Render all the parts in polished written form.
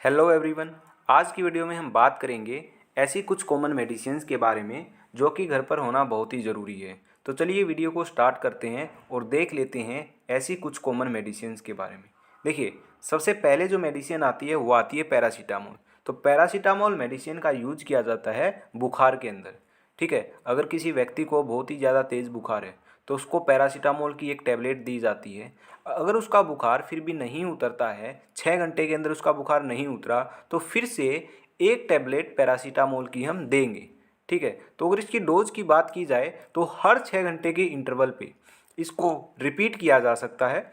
Hello everyone. आज की video में हम बात करेंगे ऐसी कुछ कॉमन मेडिसिन्स के बारे में जो कि घर पर होना बहुत ही ज़रूरी है। तो चलिए वीडियो को स्टार्ट करते हैं और देख लेते हैं ऐसी कुछ कॉमन मेडिसिन्स के बारे में। देखिए, सबसे पहले जो मेडिसिन आती है वो आती है पैरासीटामोल। तो पैरासीटामोल मेडिसिन का यूज किया जाता है बुखार के अंदर। ठीक है, अगर किसी व्यक्ति को बहुत ही ज़्यादा तेज़ बुखार है तो उसको पैरासीटामोल की एक टैबलेट दी जाती है। अगर उसका बुखार फिर भी नहीं उतरता है, 6 घंटे के अंदर उसका बुखार नहीं उतरा, तो फिर से एक टैबलेट पैरासीटामोल की हम देंगे। ठीक है, तो अगर इसकी डोज की बात की जाए तो हर 6 घंटे के इंटरवल पे इसको रिपीट किया जा सकता है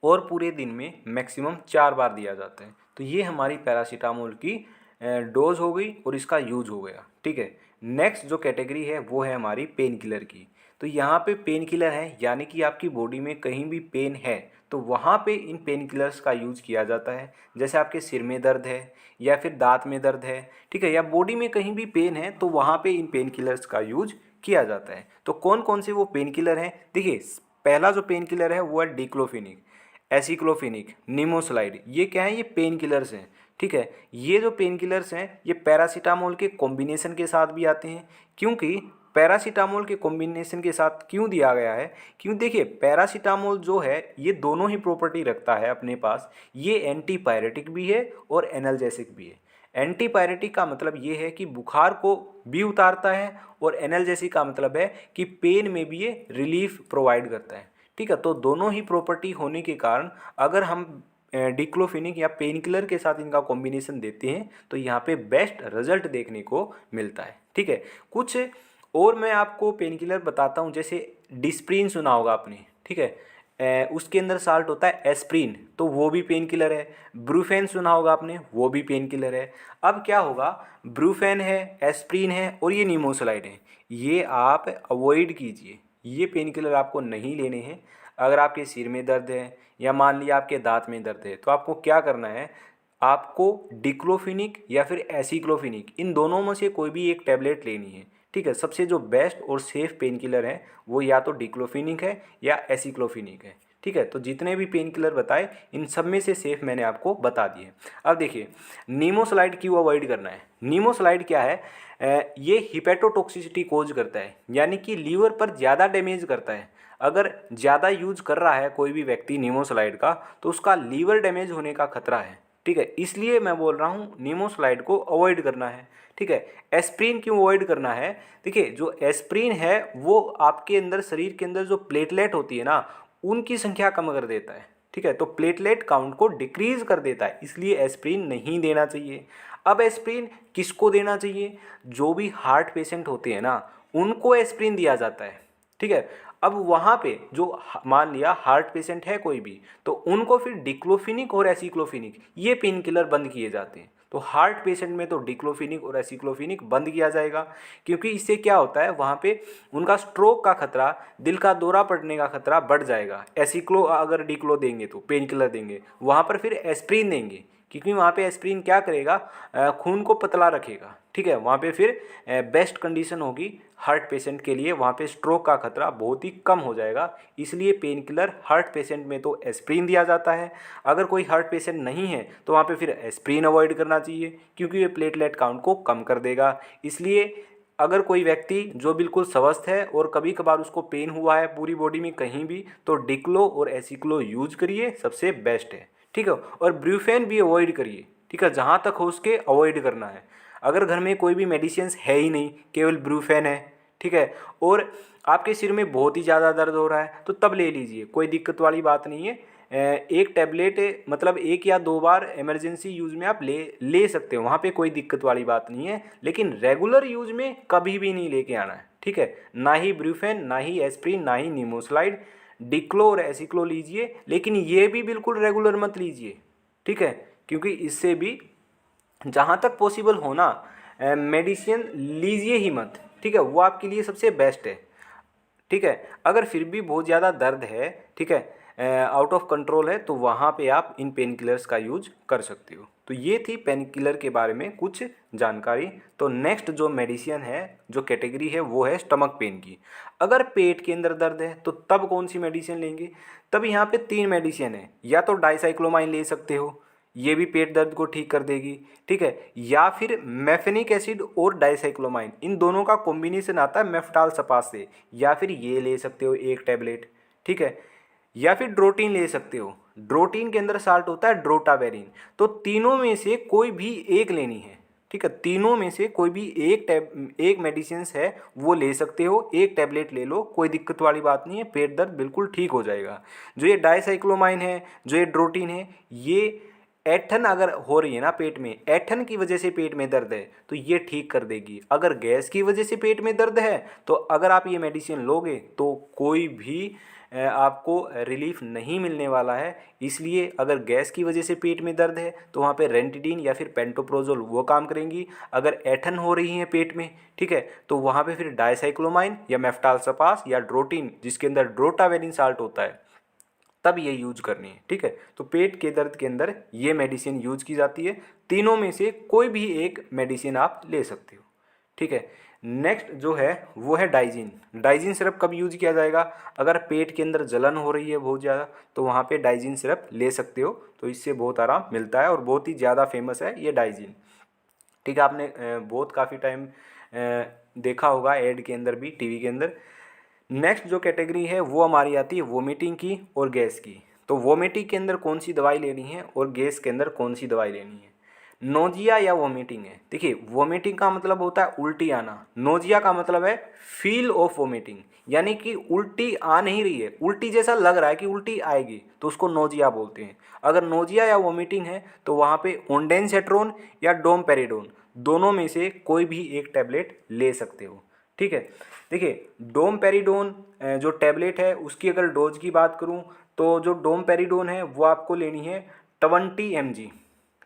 और पूरे दिन में मैक्सिमम 4 बार दिया जाता है। तो ये हमारी पैरासीटामोल की डोज हो गई और इसका यूज हो गया। ठीक है, नेक्स्ट जो कैटेगरी है वो है हमारी पेन किलर की। तो यहाँ पे पेन किलर है, यानी कि आपकी बॉडी में कहीं भी पेन है तो वहाँ पे इन पेन किलर्स का यूज किया जाता है। जैसे आपके सिर में दर्द है या फिर दांत में दर्द है, ठीक है, या बॉडी में कहीं भी पेन है तो वहाँ पे इन पेन किलर्स का यूज किया जाता है। तो कौन कौन से वो पेन किलर हैं? देखिए, पहला जो पेन किलर है वो है डिक्लोफिनिक, एसिक्लोफिनिक, निमोसलाइड। ये क्या है? ये पेन किलर्स हैं। ठीक है, ये जो पेन किलर्स हैं ये पैरासीटामोल के कॉम्बिनेशन के साथ भी आते हैं। क्योंकि पैरासीटामोल के कॉम्बिनेशन के साथ क्यों दिया गया है? क्यों, देखिए, पैरासीटामोल जो है ये दोनों ही प्रॉपर्टी रखता है अपने पास। ये एंटीपायरेटिक भी है और एनाल्जेसिक भी है। एंटीपायरेटिक का मतलब ये है कि बुखार को भी उतारता है और एनाल्जेसिक का मतलब है कि पेन में भी ये रिलीफ प्रोवाइड करता है। ठीक है, तो दोनों ही प्रॉपर्टी होने के कारण अगर हम डिक्लोफिनिक या पेन किलर के साथ इनका कॉम्बिनेशन देते हैं तो यहाँ पे बेस्ट रिजल्ट देखने को मिलता है। ठीक है, कुछ और मैं आपको पेन किलर बताता हूँ। जैसे डिस्प्रिन सुना होगा आपने, ठीक है, उसके अंदर साल्ट होता है एस्प्रिन, तो वो भी पेन किलर है। ब्रूफेन सुना होगा आपने, वो भी पेन किलर है। अब क्या होगा, ब्रूफेन है, एस्प्रिन है और ये निमोसलाइड है, ये आप अवॉइड कीजिए। ये पेन किलर आपको नहीं लेने हैं। अगर आपके सिर में दर्द है या मान लिया आपके दांत में दर्द है तो आपको क्या करना है, आपको डिक्लोफिनिक या फिर एसिक्लोफिनिक, इन दोनों में से कोई भी एक टैबलेट लेनी है। ठीक है, सबसे जो बेस्ट और सेफ पेन किलर है वो या तो डिक्लोफिनिक है या एसिक्लोफिनिक है। ठीक है, तो जितने भी पेन किलर बताए इन सब में से सेफ मैंने आपको बता दिए। अब देखिए, नीमोसलाइड क्यों अवॉइड करना है? नीमोसलाइड क्या है? ये हिपेटोटॉक्सिसिटी कोज करता है, यानी कि लीवर पर ज़्यादा डैमेज करता है। अगर ज़्यादा यूज कर रहा है कोई भी व्यक्ति निमोसलाइड का तो उसका लीवर डैमेज होने का खतरा है। ठीक है, इसलिए मैं बोल रहा हूँ निमोसलाइड को अवॉइड करना है। ठीक है, एस्प्रिन क्यों अवॉइड करना है? देखिए, जो एस्प्रिन है वो आपके अंदर, शरीर के अंदर जो प्लेटलेट होती है ना, उनकी संख्या कम कर देता है। ठीक है, तो प्लेटलेट काउंट को डिक्रीज कर देता है, इसलिए एस्प्रिन नहीं देना चाहिए। अब एस्प्रिन किसको देना चाहिए? जो भी हार्ट पेशेंट होते हैं ना, उनको एस्प्रिन दिया जाता है। ठीक है, अब वहाँ पे जो मान लिया हार्ट पेशेंट है कोई भी, तो उनको फिर डिक्लोफिनिक और एसिक्लोफिनिक ये पेन किलर बंद किए जाते हैं। तो हार्ट पेशेंट में तो डिक्लोफिनिक और एसिक्लोफिनिक बंद किया जाएगा, क्योंकि इससे क्या होता है, वहाँ पे उनका स्ट्रोक का खतरा, दिल का दौरा पड़ने का खतरा बढ़ जाएगा। एसिक्लो अगर डिक्लो देंगे तो पेन किलर देंगे, वहाँ पर फिर एस्प्रिन देंगे, क्योंकि वहाँ पे एस्प्रिन क्या करेगा, खून को पतला रखेगा। ठीक है, वहाँ पे फिर बेस्ट कंडीशन होगी हार्ट पेशेंट के लिए, वहाँ पे स्ट्रोक का खतरा बहुत ही कम हो जाएगा। इसलिए पेन किलर हार्ट पेशेंट में तो एस्प्रिन दिया जाता है। अगर कोई हार्ट पेशेंट नहीं है तो वहाँ पे फिर एस्प्रिन अवॉइड करना चाहिए, क्योंकि ये प्लेटलेट काउंट को कम कर देगा। इसलिए अगर कोई व्यक्ति जो बिल्कुल स्वस्थ है और कभी कभार उसको पेन हुआ है पूरी बॉडी में कहीं भी, तो डिक्लो और एसिक्लो यूज करिए, सबसे बेस्ट है। ठीक है, और ब्रूफेन भी अवॉइड करिए। ठीक है, जहाँ तक हो उसके अवॉइड करना है। अगर घर में कोई भी मेडिसिन है ही नहीं, केवल ब्रूफेन है, ठीक है, और आपके सिर में बहुत ही ज़्यादा दर्द हो रहा है तो तब ले लीजिए, कोई दिक्कत वाली बात नहीं है। एक टैबलेट मतलब 1 या 2 बार इमरजेंसी यूज़ में आप ले ले सकते हो, वहाँ पे कोई दिक्कत वाली बात नहीं है, लेकिन रेगुलर यूज़ में कभी भी नहीं लेके आना है। ठीक है, ना ही ब्रूफेन, ना ही एस्प्रिन, ना ही निमोसलाइड। डिक्लो और एसिक्लो लीजिए, लेकिन ये भी बिल्कुल रेगुलर मत लीजिए। ठीक है, क्योंकि इससे भी जहाँ तक पॉसिबल होना मेडिसिन लीजिए ही मत। ठीक है, वो आपके लिए सबसे बेस्ट है। ठीक है, अगर फिर भी बहुत ज़्यादा दर्द है, ठीक है, आउट ऑफ कंट्रोल है, तो वहाँ पे आप इन पेन किलर्स का यूज कर सकते हो। तो ये थी पेन किलर के बारे में कुछ जानकारी। तो नेक्स्ट जो मेडिसिन है, जो कैटेगरी है, वो है स्टमक पेन की। अगर पेट के अंदर दर्द है तो तब कौन सी मेडिसिन लेंगे? तब यहाँ पे 3 मेडिसिन है, या तो डाइसाइक्लोमाइन ले सकते हो, ये भी पेट दर्द को ठीक कर देगी, ठीक है। या फिर मेफेनिक एसिड और डाइसाइक्लोमाइन, इन दोनों का कॉम्बिनेशन आता है मेफ्टालसपास से, या फिर ये ले सकते हो एक टैबलेट, ठीक है। या फिर ड्रोटीन ले सकते हो, ड्रोटीन के अंदर साल्ट होता है ड्रोटावेरिन। तो तीनों में से कोई भी एक लेनी है, ठीक है। तीनों में से कोई भी एक मेडिसिन है वो ले सकते हो, एक टैबलेट ले लो, कोई दिक्कत वाली बात नहीं है, पेट दर्द बिल्कुल ठीक हो जाएगा। जो ये डाइसाइक्लोमाइन है, जो ये ड्रोटीन है, ये ऐठन अगर हो रही है ना पेट में, ऐठन की वजह से पेट में दर्द है तो ये ठीक कर देगी। अगर गैस की वजह से पेट में दर्द है तो अगर आप ये मेडिसिन लोगे तो कोई भी आपको रिलीफ नहीं मिलने वाला है। इसलिए अगर गैस की वजह से पेट में दर्द है तो वहाँ पे रेंटिडीन या फिर पेंटोप्रोजोल वो काम करेंगी। अगर ऐठन हो रही है पेट में, ठीक है, तो वहाँ पे फिर डाइसाइक्लोमाइन या मेफ्टालसपास या ड्रोटीन, जिसके अंदर ड्रोटावेरिन साल्ट होता है, तब ये यूज करनी है, ठीक है। तो पेट के दर्द के अंदर ये मेडिसिन यूज की जाती है। तीनों में से कोई भी एक मेडिसिन आप ले सकते हो, ठीक है। नेक्स्ट जो है वो है डाइजीन। डाइजीन सिरप कब यूज किया जाएगा? अगर पेट के अंदर जलन हो रही है बहुत ज़्यादा तो वहाँ पे डाइजीन सिरप ले सकते हो, तो इससे बहुत आराम मिलता है और बहुत ही ज़्यादा फेमस है ये डाइजीन, ठीक है। आपने बहुत काफ़ी टाइम देखा होगा ऐड के अंदर भी, टीवी के अंदर। नेक्स्ट जो कैटेगरी है वो हमारी आती है वोमिटिंग की और गैस की। तो वोमिटिंग के अंदर कौन सी दवाई लेनी है और गैस के अंदर कौन सी दवाई लेनी है? नोजिया या वोमिटिंग है। देखिए, वोमिटिंग का मतलब होता है उल्टी आना, नोजिया का मतलब है फील ऑफ वोमिटिंग, यानी कि उल्टी आ नहीं रही है, उल्टी जैसा लग रहा है कि उल्टी आएगी, तो उसको नोजिया बोलते हैं। अगर नोजिया या वोमिटिंग है तो वहाँ पे ओंडेनसेट्रोन या डोमपेरिडोन, दोनों में से कोई भी एक टैबलेट ले सकते हो, ठीक है। देखिए, डोमपेरिडोन जो टैबलेट है उसकी अगर डोज की बात करूँ तो जो डोमपेरिडोन है वो आपको लेनी है 20 mg,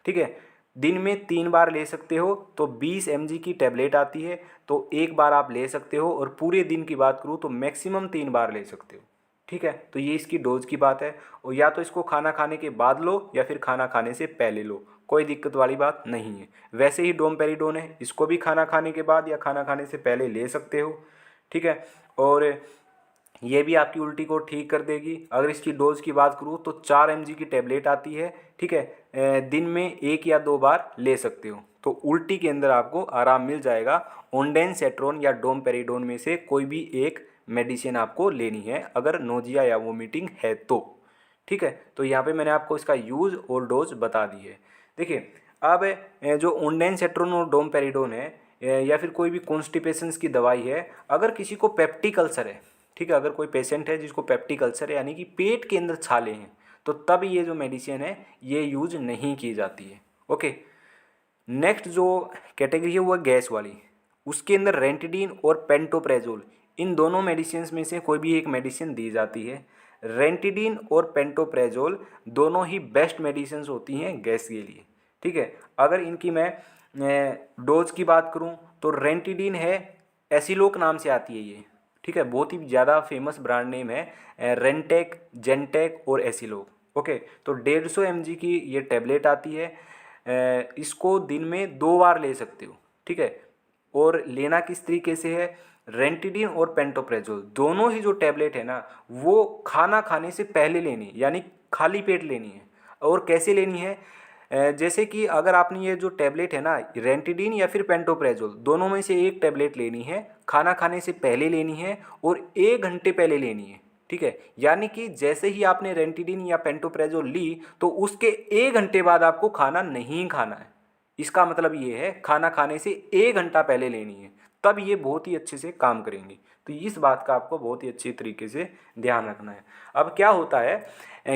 ठीक है। दिन में 3 बार ले सकते हो, तो 20 mg की टैबलेट आती है, तो एक बार आप ले सकते हो। और पूरे दिन की बात करूँ तो मैक्सिमम 3 बार ले सकते हो, ठीक है। तो ये इसकी डोज की बात है। और या तो इसको खाना खाने के बाद लो या फिर खाना खाने से पहले लो, कोई दिक्कत वाली बात नहीं है। वैसे ही डोमपेरिडोन है, इसको भी खाना खाने के बाद या खाना खाने से पहले ले सकते हो, ठीक है। और ये भी आपकी उल्टी को ठीक कर देगी। अगर इसकी डोज की बात करूँ तो 4 mg की टैबलेट आती है, ठीक है। दिन में 1 या 2 बार ले सकते हो, तो उल्टी के अंदर आपको आराम मिल जाएगा। ओंडेनसेट्रोन या डोमपेरिडोन में से कोई भी एक मेडिसिन आपको लेनी है अगर नोजिया या वोमिटिंग है तो, ठीक है। तो यहाँ पे मैंने आपको इसका यूज़ और डोज बता दी है। देखिए, अब जो ओंडेनसेट्रोन और डोमपेरिडोन है या फिर कोई भी कॉन्स्टिपेशंस की दवाई है, अगर किसी को पेप्टिक अल्सर है, ठीक है, अगर कोई पेशेंट है जिसको पेप्टिक अल्सर है यानी कि पेट के अंदर छाले हैं, तो तब ये जो मेडिसिन है ये यूज नहीं की जाती है, ओके। नेक्स्ट जो कैटेगरी है वो है गैस वाली। उसके अंदर रेंटिडीन और पेंटोप्रेजोल, इन दोनों मेडिसिन में से कोई भी एक मेडिसिन दी जाती है। रेंटिडीन और पेंटोप्रेजोल दोनों ही बेस्ट मेडिसिन होती हैं गैस के लिए, ठीक है। अगर इनकी मैं डोज की बात करूं तो रेंटिडीन है, एसिलोक नाम से आती है ये, ठीक है, बहुत ही ज़्यादा फेमस ब्रांड नेम है, रेंटेक, जेंटेक और एसिलोक, ओके। तो 150 mg की ये टैबलेट आती है, इसको दिन में 2 बार ले सकते हो, ठीक है। और लेना किस तरीके से है? रेंटिडीन और पेंटोप्रेजोल दोनों ही जो टैबलेट है ना वो खाना खाने से पहले लेनी है, यानी खाली पेट लेनी है। और कैसे लेनी है? जैसे कि अगर आपने ये जो टैबलेट है ना, रेंटिडीन या फिर पेंटोप्रेजोल, दोनों में से एक टैबलेट लेनी है, खाना खाने से पहले लेनी है और 1 घंटे पहले लेनी है, ठीक है। यानी कि जैसे ही आपने रेंटिडीन या पेंटोप्रेजोल ली तो उसके 1 घंटे बाद आपको खाना नहीं खाना है। इसका मतलब ये है खाना खाने से 1 घंटा पहले लेनी है, तब ये बहुत ही अच्छे से काम करेंगी। तो इस बात का आपको बहुत ही अच्छे तरीके से ध्यान रखना है। अब क्या होता है,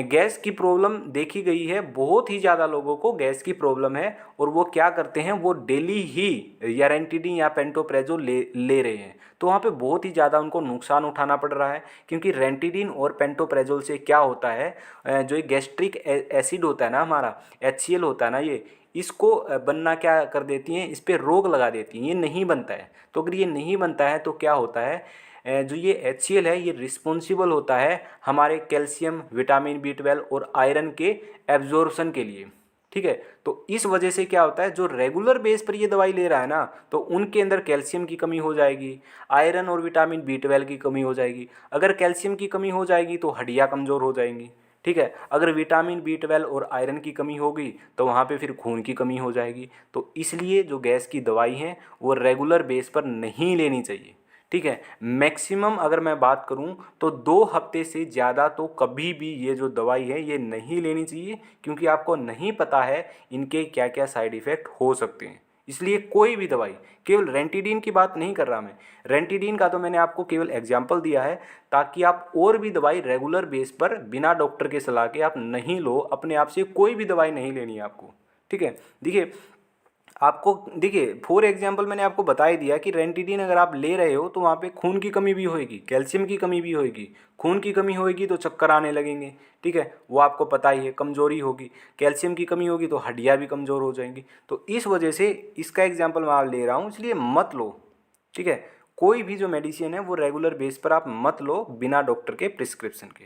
गैस की प्रॉब्लम देखी गई है, बहुत ही ज़्यादा लोगों को गैस की प्रॉब्लम है और वो क्या करते हैं, वो डेली ही या रेंटिडीन या पेंटोप्रेजोल ले रहे हैं, तो वहाँ पे बहुत ही ज़्यादा उनको नुकसान उठाना पड़ रहा है। क्योंकि रेंटिडीन और पेंटोप्रेजोल से क्या होता है, जो ये गैस्ट्रिक एसिड होता है ना हमारा, HCl होता है ना, ये इसको बनना क्या कर देती हैं, इस पर रोक लगा देती हैं, ये नहीं बनता है। तो अगर ये नहीं बनता है तो क्या होता है, जो ये HCl है ये रिस्पॉन्सिबल होता है हमारे कैल्शियम, विटामिन B12 और आयरन के एब्जॉर्प्शन के लिए, ठीक है। तो इस वजह से क्या होता है, जो रेगुलर बेस पर ये दवाई ले रहा है ना, तो उनके अंदर कैल्शियम की कमी हो जाएगी, आयरन और विटामिन B12 की कमी हो जाएगी। अगर कैल्शियम की कमी हो जाएगी तो हड्डियाँ कमज़ोर हो जाएंगी, ठीक है। अगर विटामिन B12 और आयरन की कमी होगी तो वहाँ पे फिर खून की कमी हो जाएगी। तो इसलिए जो गैस की दवाई है वो रेगुलर बेस पर नहीं लेनी चाहिए, ठीक है। मैक्सिमम अगर मैं बात करूं तो 2 हफ्ते से ज़्यादा तो कभी भी ये जो दवाई है ये नहीं लेनी चाहिए, क्योंकि आपको नहीं पता है इनके क्या क्या साइड इफ़ेक्ट हो सकते हैं। इसलिए कोई भी दवाई, केवल रेंटिडीन की बात नहीं कर रहा मैं, रेंटिडीन का तो मैंने आपको केवल एग्जाम्पल दिया है ताकि आप और भी दवाई रेगुलर बेस पर बिना डॉक्टर के सलाह के आप नहीं लो। अपने आप से कोई भी दवाई नहीं लेनी है आपको, ठीक है। देखिए आपको, देखिए फॉर एग्जांपल मैंने आपको बता ही दिया कि रेंटिडीन अगर आप ले रहे हो तो वहाँ पे खून की कमी भी होएगी, कैल्शियम की कमी भी होएगी। खून की कमी होएगी तो चक्कर आने लगेंगे, ठीक है, वो आपको पता ही है, कमजोरी होगी। कैल्शियम की कमी होगी तो हड्डियाँ भी कमज़ोर हो जाएंगी। तो इस वजह से इसका एग्जाम्पल मैं आप ले रहा हूँ, इसलिए मत लो, ठीक है। कोई भी जो मेडिसिन है वो रेगुलर बेस पर आप मत लो बिना डॉक्टर के प्रिस्क्रिप्शन के,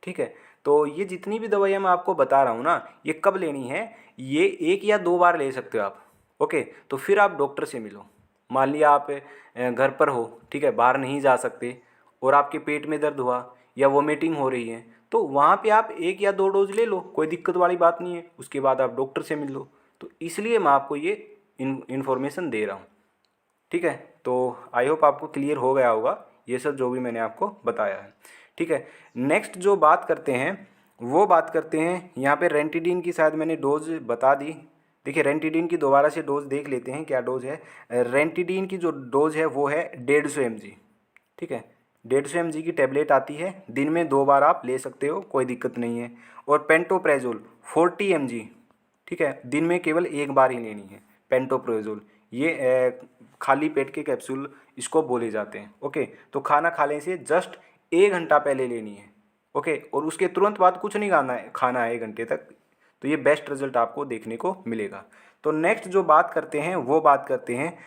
ठीक है। तो ये जितनी भी दवाइयाँ मैं आपको बता रहा हूँ ना, ये कब लेनी है, ये 1 या 2 बार ले सकते हो आप, ओके। तो फिर आप डॉक्टर से मिलो। मान लिया आप घर पर हो, ठीक है, बाहर नहीं जा सकते और आपके पेट में दर्द हुआ या वोमिटिंग हो रही है, तो वहाँ पे आप 1 या 2 डोज ले लो, कोई दिक्कत वाली बात नहीं है। उसके बाद आप डॉक्टर से मिल लो। तो इसलिए मैं आपको ये इन्फॉर्मेशन दे रहा हूँ, ठीक है। तो आई होप आपको क्लियर हो गया होगा ये सब जो भी मैंने आपको बताया है, ठीक है। नेक्स्ट जो बात करते हैं वो बात करते हैं यहाँ पे रेंटिडीन की, शायद मैंने डोज बता दी। देखिए रेंटिडीन की दोबारा से डोज देख लेते हैं क्या डोज है। रेंटिडीन की जो डोज है वो है 150 mg, ठीक है। 150 mg की टैबलेट आती है, दिन में 2 बार आप ले सकते हो, कोई दिक्कत नहीं है। और पेंटोप्रेजोल 40 mg, ठीक है, दिन में केवल 1 बार ही लेनी है पेंटोप्रेजोल। ये खाली पेट के कैप्सूल इसको बोले जाते हैं, ओके। तो खाना खाने से जस्ट 1 घंटा पहले लेनी है, ओके। और उसके तुरंत बाद कुछ नहीं खाना है 1 घंटे तक। तो ये बेस्ट रिजल्ट आपको देखने को मिलेगा। तो नेक्स्ट जो बात करते हैं वो बात करते हैं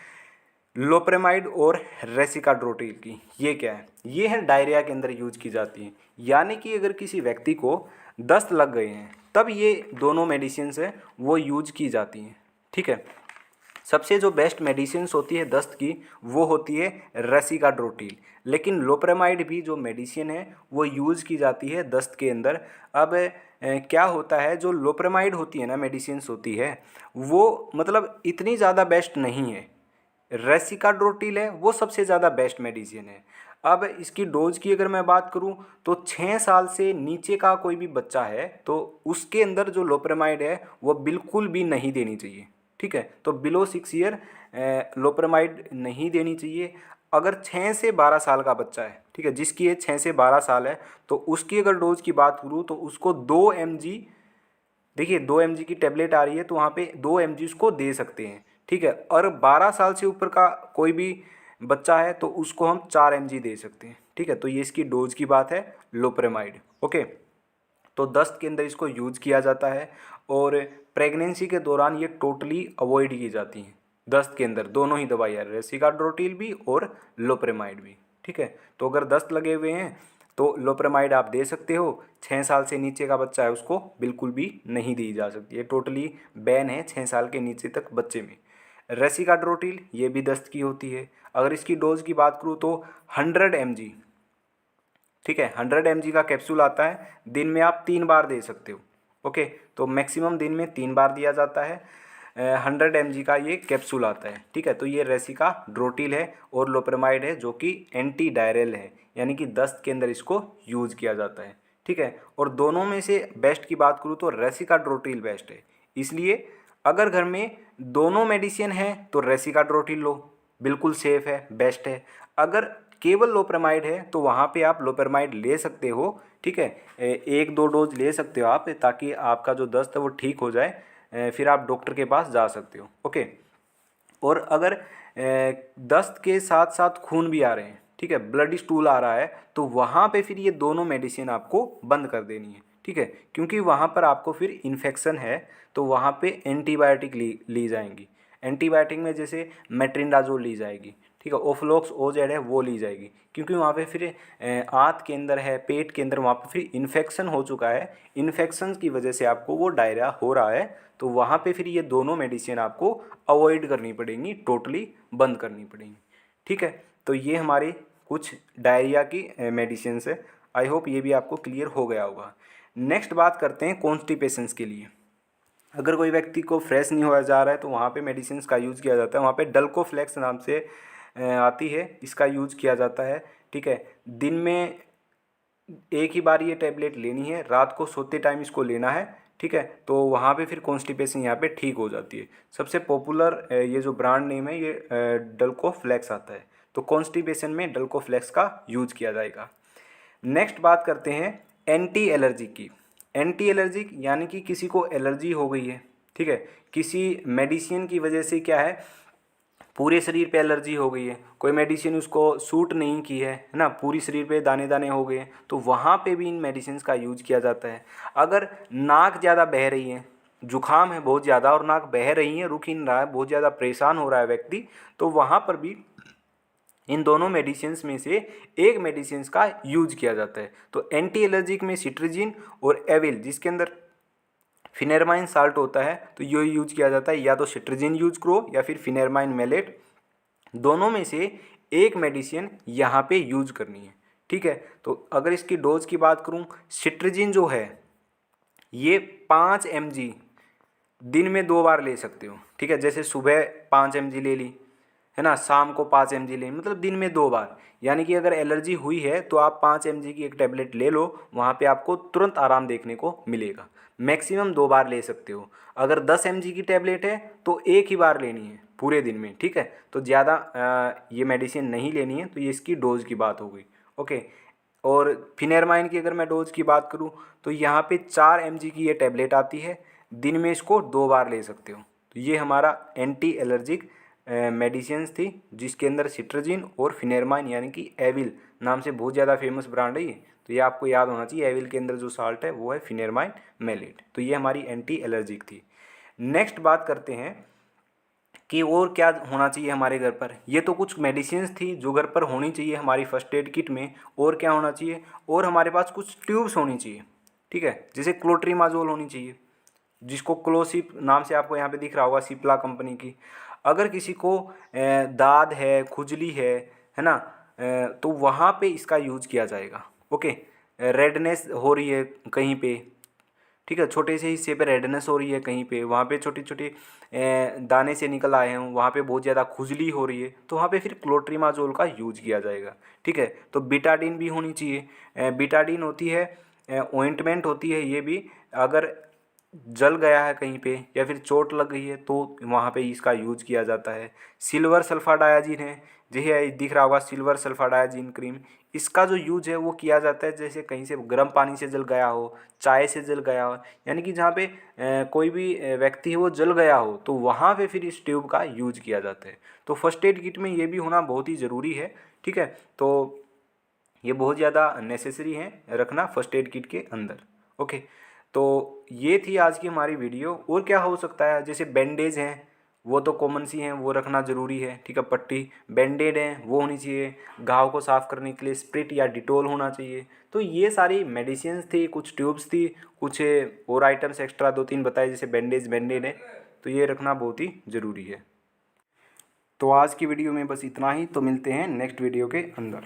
लोप्रेमाइड और रेसिकाड्रोटिल की। ये क्या है, ये है डायरिया के अंदर यूज की जाती है। यानी कि अगर किसी व्यक्ति को दस्त लग गए हैं तब ये दोनों मेडिसिन है वो यूज की जाती हैं, ठीक है। सबसे जो बेस्ट मेडिसिन्स होती है दस्त की वो होती है रेसिकाड्रोटिल। लेकिन लोप्रेमाइड भी जो मेडिसिन है वो यूज़ की जाती है दस्त के अंदर। अब क्या होता है, जो लोप्रेमाइड होती है ना मेडिसिन्स होती है वो मतलब इतनी ज़्यादा बेस्ट नहीं है। रेसिकाड्रोटिल है वो सबसे ज़्यादा बेस्ट मेडिसिन है। अब इसकी डोज की अगर मैं बात करूं तो 6 साल से नीचे का कोई भी बच्चा है तो उसके अंदर जो लोप्रेमाइड है वो बिल्कुल भी नहीं देनी चाहिए, ठीक है। तो बिलो 6 ईयर लोप्रेमाइड नहीं देनी चाहिए। अगर 6 से 12 साल का बच्चा है, ठीक है, जिसकी एज 6 से 12 साल है, तो उसकी अगर डोज की बात करूँ तो उसको 2 mg, देखिए 2 mg की टेबलेट आ रही है तो वहाँ पे 2 mg उसको दे सकते हैं, ठीक है। और 12 साल से ऊपर का कोई भी बच्चा है तो उसको हम 4 mg दे सकते हैं, ठीक है। तो ये इसकी डोज की बात है लोप्रेमाइड, ओके। तो दस्त के अंदर इसको यूज किया जाता है और प्रेगनेंसी के दौरान ये टोटली अवॉइड की जाती हैं। दस्त के अंदर दोनों ही दवाइयाँ, रेसिकाड्रोटिल भी और लोप्रेमाइड भी, ठीक है। तो अगर दस्त लगे हुए हैं तो लोप्रेमाइड आप दे सकते हो। 6 साल से नीचे का बच्चा है उसको बिल्कुल भी नहीं दी जा सकती है, टोटली बैन है 6 साल के नीचे तक बच्चे में। रेसिकाड्रोटिल ये भी दस्त की होती है। अगर इसकी डोज की बात करूँ तो 100 mg, ठीक है, 100 mg का कैप्सूल आता है, दिन में आप 3 बार दे सकते हो, ओके। तो मैक्सिमम दिन में 3 बार दिया जाता है। 100 mg का ये कैप्सूल आता है, ठीक है। तो ये रेसिकाड्रोटिल है और लोप्रेमाइड है जो कि एंटी डायरियल है, यानी कि दस्त के अंदर इसको यूज किया जाता है, ठीक है। और दोनों में से बेस्ट की बात करूँ तो रेसिकाड्रोटिल बेस्ट है। इसलिए अगर घर में दोनों मेडिसिन है तो रेसिकाड्रोटिल लो, बिल्कुल सेफ है, बेस्ट है। अगर केवल लोप्रेमाइड है तो वहाँ पे आप लोप्रेमाइड ले सकते हो, ठीक है। 1-2 डोज ले सकते हो आप ताकि आपका जो दस्त है वो ठीक हो जाए, फिर आप डॉक्टर के पास जा सकते हो, ओके। और अगर दस्त के साथ साथ खून भी आ रहे हैं, ठीक है, ब्लड स्टूल आ रहा है, तो वहाँ पे फिर ये दोनों मेडिसिन आपको बंद कर देनी है, ठीक है। क्योंकि वहाँ पर आपको फिर इन्फेक्शन है तो वहाँ पे एंटीबायोटिक ली जाएंगी। एंटीबायोटिक में जैसे मेट्रिंडाजोल ली जाएगी, ठीक है, ओफ्लॉक्स ओजेड है वो ली जाएगी। क्योंकि वहाँ पे फिर आंत के अंदर है, पेट के अंदर वहाँ पे फिर इन्फेक्शन हो चुका है, इन्फेक्शन की वजह से आपको वो डायरिया हो रहा है। तो वहाँ पे फिर ये दोनों मेडिसिन आपको अवॉइड करनी पड़ेंगी, टोटली बंद करनी पड़ेंगी, ठीक है। तो ये हमारी कुछ डायरिया की मेडिसिन है। आई होप ये भी आपको क्लियर हो गया होगा। नेक्स्ट बात करते हैं कॉन्स्टिपेशंस के लिए। अगर कोई व्यक्ति को फ्रेश नहीं होया जा रहा है तो वहाँ पे मेडिसिन का यूज़ किया जाता है। वहाँ पे डल्कोफ्लेक्स नाम से आती है, इसका यूज़ किया जाता है। ठीक है, दिन में एक ही बार ये टैबलेट लेनी है, रात को सोते टाइम इसको लेना है। ठीक है, तो वहाँ पे फिर कॉन्स्टिपेशन यहाँ पे ठीक हो जाती है। सबसे पॉपुलर ये जो ब्रांड नेम है ये डल्कोफ्लेक्स आता है, तो कॉन्स्टिपेशन में डल्कोफ्लेक्स का यूज किया जाएगा। नेक्स्ट बात करते हैं एंटी एलर्जिक की। एंटी एलर्जिक यानी कि किसी को एलर्जी हो गई है, ठीक है, किसी मेडिसिन की वजह से क्या है, पूरे शरीर पे एलर्जी हो गई है, कोई मेडिसिन उसको सूट नहीं की है ना, पूरी शरीर पे दाने दाने हो गए हैं, तो वहाँ पे भी इन मेडिसिन का यूज किया जाता है। अगर नाक ज़्यादा बह रही है, जुखाम है बहुत ज़्यादा और नाक बह रही है, रुक ही नहीं रहा है, बहुत ज़्यादा परेशान हो रहा है व्यक्ति, तो वहाँ पर भी इन दोनों मेडिसिन्स में से एक मेडिसिन्स का यूज किया जाता है। तो एंटी एलर्जिक में सिट्रीजिन और एविल, जिसके अंदर फिनेरमाइन साल्ट होता है, तो ये यूज किया जाता है। या तो सिट्रीजिन यूज करो या फिर फिनेरमाइन मेलेट, दोनों में से एक मेडिसिन यहाँ पे यूज करनी है। ठीक है, तो अगर इसकी डोज की बात करूँ, सिट्रीजिन जो है ये 5 mg दिन में 2 बार ले सकते हो। ठीक है, जैसे सुबह 5 mg ले ली है ना, शाम को 5 mg ले, मतलब दिन में 2 बार। यानी कि अगर एलर्जी हुई है तो आप 5 mg की एक टैबलेट ले लो, वहाँ पे आपको तुरंत आराम देखने को मिलेगा। मैक्सिमम 2 बार ले सकते हो। अगर 10 mg की टैबलेट है तो एक ही बार लेनी है पूरे दिन में। ठीक है, तो ज़्यादा ये मेडिसिन नहीं लेनी है, तो ये इसकी डोज की बात हो गई। ओके, और फिनेरमाइन की अगर मैं डोज की बात करूँ तो यहाँ पे 4 mg की ये टैबलेट आती है, दिन में इसको 2 बार ले सकते हो। तो ये हमारा एंटी एलर्जिक मेडिसिन्स थी, जिसके अंदर सिट्रीजिन और फिनेरमाइन यानी कि एविल नाम से बहुत ज़्यादा फेमस ब्रांड है ये, तो ये आपको याद होना चाहिए। एविल के अंदर जो साल्ट है वो है फिनेरमाइन मेलेट। तो ये हमारी एंटी एलर्जिक थी। नेक्स्ट बात करते हैं कि और क्या होना चाहिए हमारे घर पर। ये तो कुछ मेडिसिन्स थी जो घर पर होनी चाहिए हमारी फर्स्ट एड किट में। और क्या होना चाहिए, और हमारे पास कुछ ट्यूब्स होनी चाहिए। ठीक है, जैसे क्लोट्रीमाजोल होनी चाहिए, जिसको क्लोसिप नाम से आपको यहाँ पे दिख रहा होगा, सिप्ला कंपनी की। अगर किसी को दाद है, खुजली है ना, तो वहाँ पे इसका यूज किया जाएगा। ओके, रेडनेस हो रही है कहीं पे, ठीक है, छोटे से हिस्से पे रेडनेस हो रही है कहीं पे, वहाँ पे छोटी छोटी दाने से निकल आए हैं, वहाँ पे बहुत ज़्यादा खुजली हो रही है, तो वहाँ पे फिर क्लोट्रीमाजोल का यूज किया जाएगा। ठीक है, तो बीटाडीन भी होनी चाहिए। बीटाडीन होती है, ऑइंटमेंट होती है ये भी। अगर जल गया है कहीं पे या फिर चोट लग गई है तो वहाँ पे इसका यूज किया जाता है। सिल्वर सल्फाडायाजिन है, जी है, दिख रहा होगा सिल्वर सल्फाडायाजिन क्रीम, इसका जो यूज है वो किया जाता है जैसे कहीं से गर्म पानी से जल गया हो, चाय से जल गया हो, यानी कि जहाँ पे कोई भी व्यक्ति है वो जल गया हो, तो वहाँ पे फिर इस ट्यूब का यूज किया जाता है। तो फर्स्ट एड किट में ये भी होना बहुत ही ज़रूरी है। ठीक है, तो ये बहुत ज़्यादा नेसेसरी है रखना फर्स्ट एड किट के अंदर। ओके, तो ये थी आज की हमारी वीडियो। और क्या हो सकता है, जैसे बैंडेज हैं, वो तो कॉमन सी हैं, वो रखना ज़रूरी है। ठीक है, पट्टी बैंडेड है वो होनी चाहिए। घाव को साफ़ करने के लिए स्प्रिट या डिटोल होना चाहिए। तो ये सारी मेडिसिन्स थी, कुछ ट्यूब्स थी, कुछ और आइटम्स एक्स्ट्रा 2-3 बताए, जैसे बैंडेड है, तो ये रखना बहुत ही ज़रूरी है। तो आज की वीडियो में बस इतना ही, तो मिलते हैं नेक्स्ट वीडियो के अंदर।